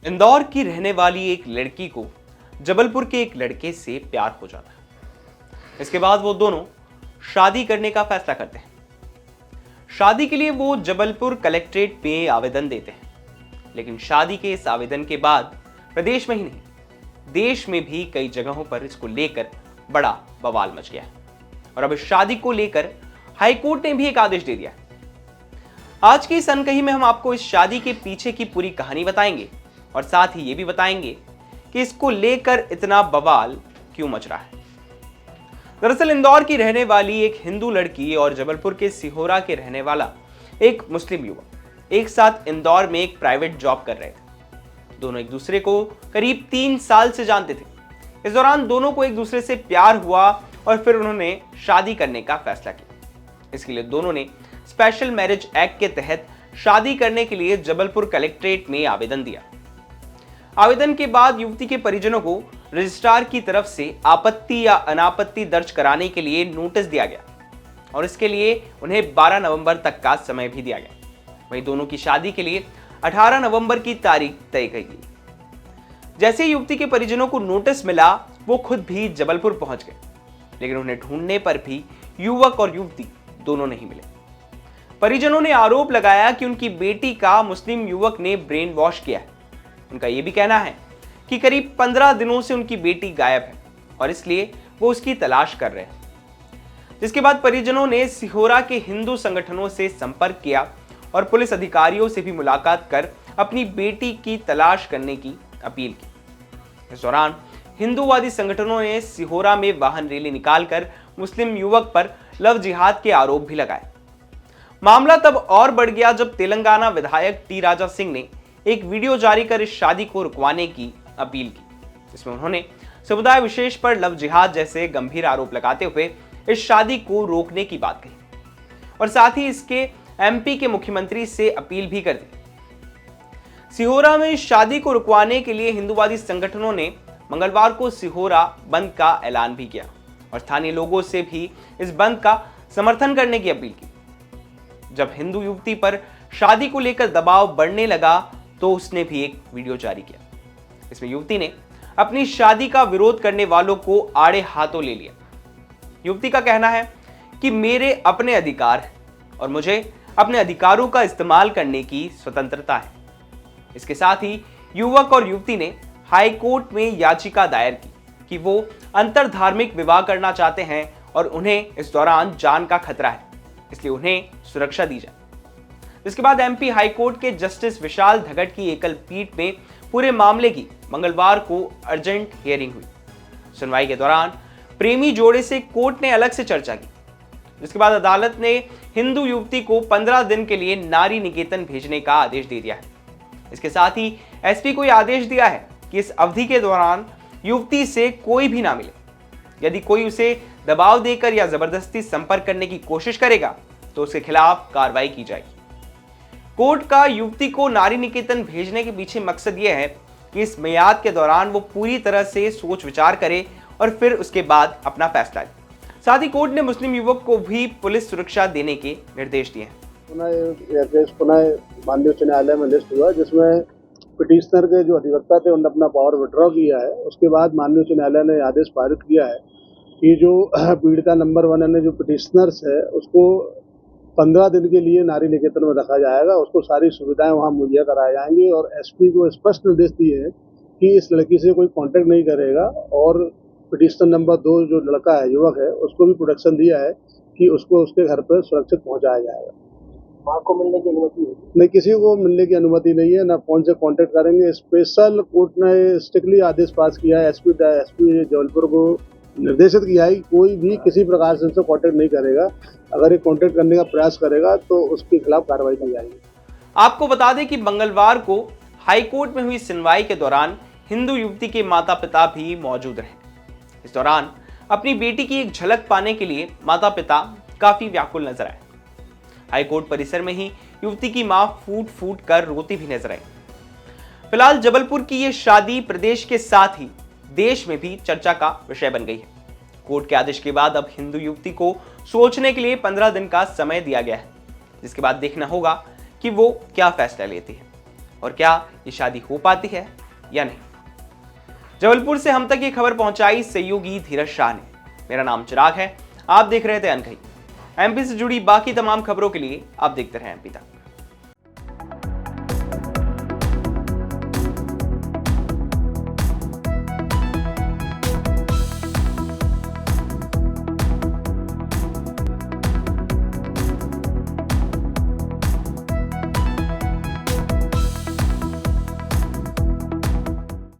इंदौर की रहने वाली एक लड़की को जबलपुर के एक लड़के से प्यार हो जाता है। इसके बाद वो दोनों शादी करने का फैसला करते हैं। शादी के लिए वो जबलपुर कलेक्ट्रेट में आवेदन देते हैं, लेकिन शादी के इस आवेदन के बाद प्रदेश में ही नहीं, देश में भी कई जगहों पर इसको लेकर बड़ा बवाल मच गया है। और अब इस शादी को लेकर हाईकोर्ट ने भी एक आदेश दे दिया है। आज की इस अनकही में हम आपको इस शादी के पीछे की पूरी कहानी बताएंगे और साथ ही ये भी बताएंगे कि इसको लेकर इतना बवाल क्यों मच रहा है। दरअसल इंदौर की रहने वाली एक हिंदू लड़की और जबलपुर के सिहोरा के रहने वाला एक मुस्लिम युवक एक साथ इंदौर में एक प्राइवेट जॉब कर रहे थे। दोनों एक दूसरे को करीब 3 साल से जानते थे। इस दौरान दोनों को एक दूसरे से प्यार हुआ और फिर उन्होंने शादी करने का फैसला किया। इसके लिए दोनों ने स्पेशल मैरिज एक्ट के तहत शादी करने के लिए जबलपुर कलेक्ट्रेट में आवेदन दिया। आवेदन के बाद युवती के परिजनों को रजिस्ट्रार की तरफ से आपत्ति या अनापत्ति दर्ज कराने के लिए नोटिस दिया गया और इसके लिए उन्हें 12 नवंबर तक का समय भी दिया गया। वहीं दोनों की शादी के लिए 18 नवंबर की तारीख तय की गई। जैसे युवती के परिजनों को नोटिस मिला, वो खुद भी जबलपुर पहुंच गए, लेकिन उन्हें ढूंढने पर भी युवक और युवती दोनों नहीं मिले। परिजनों ने आरोप लगाया कि उनकी बेटी का मुस्लिम युवक ने ब्रेन वॉश किया है। उनका यह भी कहना है कि करीब 15 दिनों से उनकी बेटी गायब है और इसलिए वो उसकी तलाश कर रहे हैं। जिसके बाद परिजनों ने सिहोरा के हिंदू संगठनों से संपर्क किया और पुलिस अधिकारियों से भी मुलाकात कर अपनी बेटी की तलाश करने की अपील की। इस दौरान हिंदूवादी संगठनों ने सिहोरा में वाहन रैली निकालकर मुस्लिम युवक पर लव जिहाद के आरोप भी लगाए। मामला तब और बढ़ गया जब तेलंगाना विधायक टी राजा सिंह ने एक वीडियो जारी कर इस शादी को रुकवाने की अपील की, जिसमें उन्होंने समुदाय विशेष पर लव जिहाद जैसे गंभीर आरोप लगाते हुए इस शादी को रोकने की बात कही और साथ ही इसके एमपी के मुख्यमंत्री से अपील भी कर दी। सिहोरा में इस शादी को रुकवाने के लिए हिंदूवादी संगठनों ने मंगलवार को सिहोरा बंद का ऐलान भी किया और स्थानीय लोगों से भी इस बंद का समर्थन करने की अपील की। जब हिंदू युवती पर शादी को लेकर दबाव बढ़ने लगा तो उसने भी एक वीडियो जारी किया। इसमें युवती ने अपनी शादी का विरोध करने वालों को आड़े हाथों ले लिया। युवती का कहना है कि मेरे अपने अधिकार हैं और मुझे अपने अधिकारों का इस्तेमाल करने की स्वतंत्रता है। इसके साथ ही युवक और युवती ने हाई कोर्ट में याचिका दायर की कि वो अंतर धार्मिक विवाह करना चाहते हैं और उन्हें इस दौरान जान का खतरा है, इसलिए उन्हें सुरक्षा दी जाए। इसके बाद एमपी हाईकोर्ट के जस्टिस विशाल धगट की एकल पीठ में पूरे मामले की मंगलवार को अर्जेंट हियरिंग हुई। सुनवाई के दौरान प्रेमी जोड़े से कोर्ट ने अलग से चर्चा की, जिसके बाद अदालत ने हिंदू युवती को 15 दिन के लिए नारी निकेतन भेजने का आदेश दे दिया है। इसके साथ ही एसपी को यह आदेश दिया है कि इस अवधि के दौरान युवती से कोई भी ना मिले। यदि कोई उसे दबाव देकर या जबरदस्ती संपर्क करने की कोशिश करेगा तो उसके खिलाफ कार्रवाई की जाएगी। कोर्ट का युवती को नारी निकेतन भेजने के पीछे मकसद यह है कि इस मियाद के दौरान वो पूरी तरह से सोच विचार करे और फिर उसके बाद अपना फैसला ले। साथ ही कोर्ट ने मुस्लिम युवक को भी पुलिस सुरक्षा देने के निर्देश दिए हैं। पुनः माननीय उच्च न्यायालय में लिस्ट हुआ जिसमें पिटिशनर के जो अधिवक्ता थे उन्होंने अपना पावर विड्रॉ किया है। उसके बाद माननीय उच्च न्यायालय ने आदेश पारित किया है कि जो पीड़िता नंबर 1 ने जो पिटिशनर्स है उसको 15 दिन के लिए नारी निकेतन में रखा जाएगा। उसको सारी सुविधाएं वहां मुहैया कराई जाएंगी और एसपी को स्पष्ट निर्देश दिए हैं कि इस लड़की से कोई कांटेक्ट नहीं करेगा और पिटिशनर नंबर 2 जो लड़का है, युवक है, उसको भी प्रोटेक्शन दिया है कि उसको उसके घर पर सुरक्षित पहुंचाया जाएगा। मां को मिलने की अनुमति नहीं, किसी को मिलने की अनुमति नहीं है, ना फोन से कांटेक्ट करेंगे। स्पेशल कोर्ट ने स्ट्रिक्टली आदेश पास किया है, एसपी जबलपुर को निर्देशित किया है कि कोई भी किसी प्रकार से उनसे कांटेक्ट नहीं करेगा। अगर ये कांटेक्ट करने का प्रयास करेगा तो उसके खिलाफ कार्रवाई की जाएगी। आपको बता दें कि मंगलवार को हाई कोर्ट में हुई सुनवाई के दौरान हिंदू युवती के माता पिता भी मौजूद रहे। इस दौरान अपनी बेटी की एक झलक पाने के लिए माता पिता काफी व्याकुल नजर आए। हाई कोर्ट परिसर में ही युवती की मां फूट फूट कर रोती भी नजर आई। फिलहाल जबलपुर की यह शादी प्रदेश के साथ ही देश में भी चर्चा का विषय बन गई है। कोर्ट के आदेश के बाद अब हिंदू युवती को सोचने के लिए 15 दिन का समय दिया गया है, जिसके बाद देखना होगा कि वो क्या फैसला लेती है और क्या ये शादी हो पाती है या नहीं। जबलपुर से हम तक ये खबर पहुंचाई सहयोगी धीरज शाह ने। मेरा नाम चिराग है, आप देख रहे थे अनकही। एमपी से जुड़ी बाकी तमाम खबरों के लिए आप देखते रहें एमपी तक।